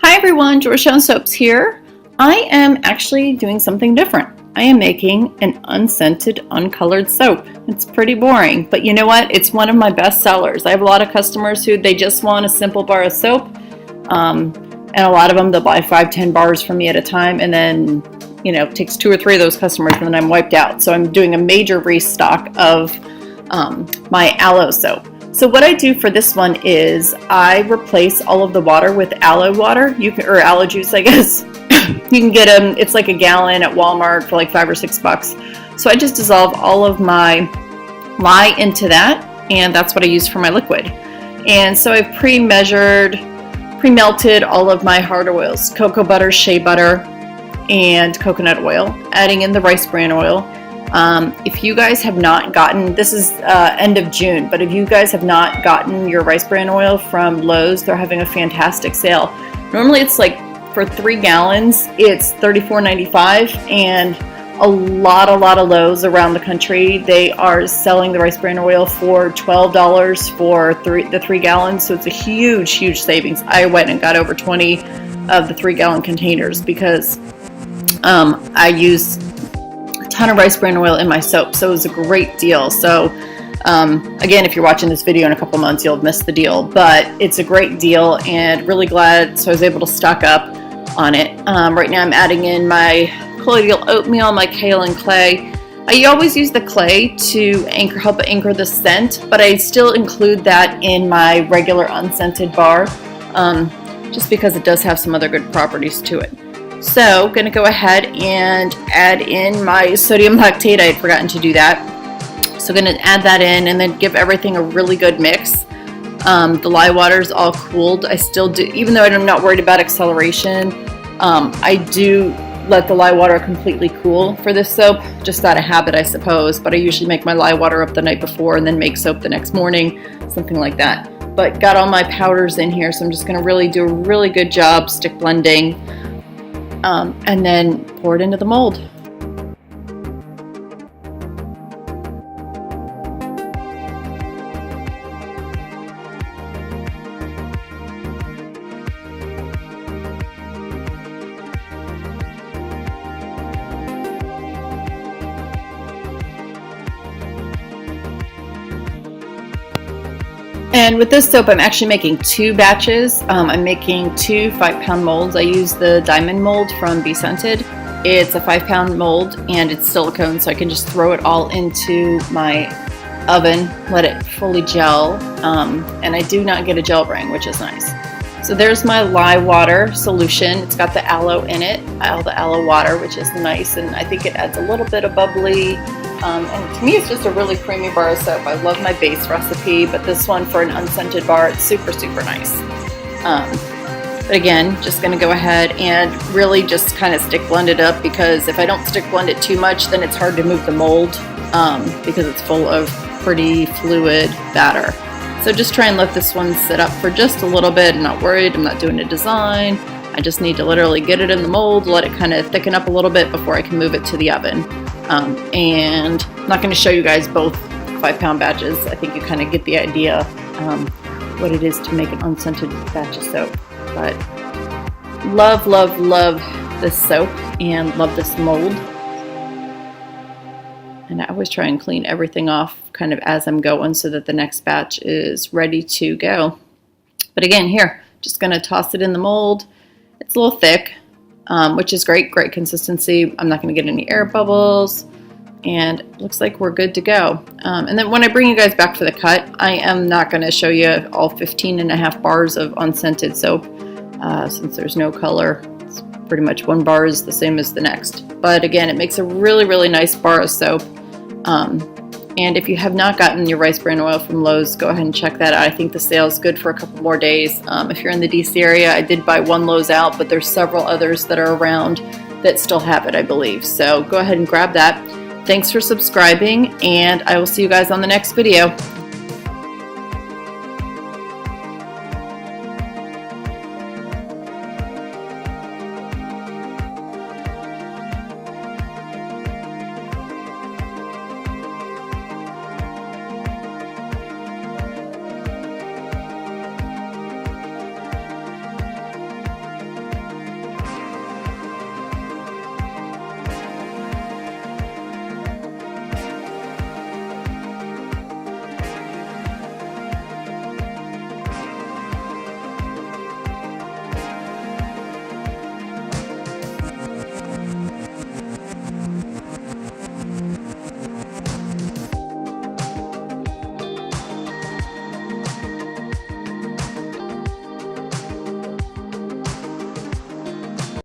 Hi everyone, Georgetown Soaps here. I am actually doing something different. I am making an unscented, uncolored soap. It's pretty boring, but you know what? It's one of my best sellers. I have a lot of customers who they just want a simple bar of soap, and a lot of them they'll buy 5-10 bars from me at a time, and then it takes 2 or 3 of those customers and then I'm wiped out. So I'm doing a major restock of my Aloe soap. So what I do for this one is I replace all of the water with aloe water, or aloe juice, I guess. You can get them, it's like a gallon at Walmart for like $5 or $6. So I just dissolve all of my lye into that, and that's what I use for my liquid. And so I've pre-melted all of my hard oils, cocoa butter, shea butter, and coconut oil, adding in the rice bran oil. If you guys have not gotten, this is end of June, but if you guys have not gotten your rice bran oil from Lowe's, they're having a fantastic sale. Normally it's like for 3 gallons, it's $34.95, and a lot of Lowe's around the country, they are selling the rice bran oil for $12 for the 3 gallons, so it's a huge savings. I went and got over 20 of the 3-gallon containers because I use ton of rice bran oil in my soap, so it was a great deal. So again, if you're watching this video in a couple months, you'll have missed the deal, but it's a great deal and really glad so I was able to stock up on it. Right now I'm adding in my colloidal oatmeal, my kale and clay. I always use the clay to help anchor the scent, but I still include that in my regular unscented bar, just because it does have some other good properties to it. So I'm going to go ahead and add in my sodium lactate. I had forgotten to do that. So I'm going to add that in and then give everything a really good mix. The lye water is all cooled. I still do, even though I'm not worried about acceleration, I do let the lye water completely cool for this soap, just out of habit I suppose, but I usually make my lye water up the night before and then make soap the next morning, something like that. But got all my powders in here, so I'm just going to really do a really good job stick blending. And then pour it into the mold. And with this soap, I'm actually making 2 batches. I'm making 2 5-pound molds. I use the diamond mold from BeScented. It's a 5-pound mold and it's silicone, so I can just throw it all into my oven, let it fully gel, and I do not get a gel ring, which is nice. So there's my lye water solution. It's got the aloe in it, all the aloe water, which is nice, and I think it adds a little bit of bubbly. And to me, it's just a really creamy bar of soap. I love my base recipe, but this one for an unscented bar, it's super nice. But again, just going to go ahead and really just kind of stick blend it up, because if I don't stick blend it too much, then it's hard to move the mold because it's full of pretty fluid batter. So just try and let this one sit up for just a little bit. I'm not worried. I'm not doing a design. I just need to literally get it in the mold, let it kind of thicken up a little bit before I can move it to the oven. And I'm not going to show you guys both 5-pound batches. I think you kind of get the idea what it is to make an unscented batch of soap. But love this soap and love this mold. And I always try and clean everything off kind of as I'm going so that the next batch is ready to go. But again, here, just going to toss it in the mold. It's a little thick, which is great consistency. I'm not going to get any air bubbles, and it looks like we're good to go. And then when I bring you guys back for the cut, I am not going to show you all 15.5 bars of unscented soap, since there's no color. It's pretty much one bar is the same as the next. But again, it makes a really nice bar of soap. And if you have not gotten your rice bran oil from Lowe's, go ahead and check that out. I think the sale is good for a couple more days. If you're in the DC area, I did buy 1 Lowe's out, but there's several others that are around that still have it, I believe. So go ahead and grab that. Thanks for subscribing, and I will see you guys on the next video.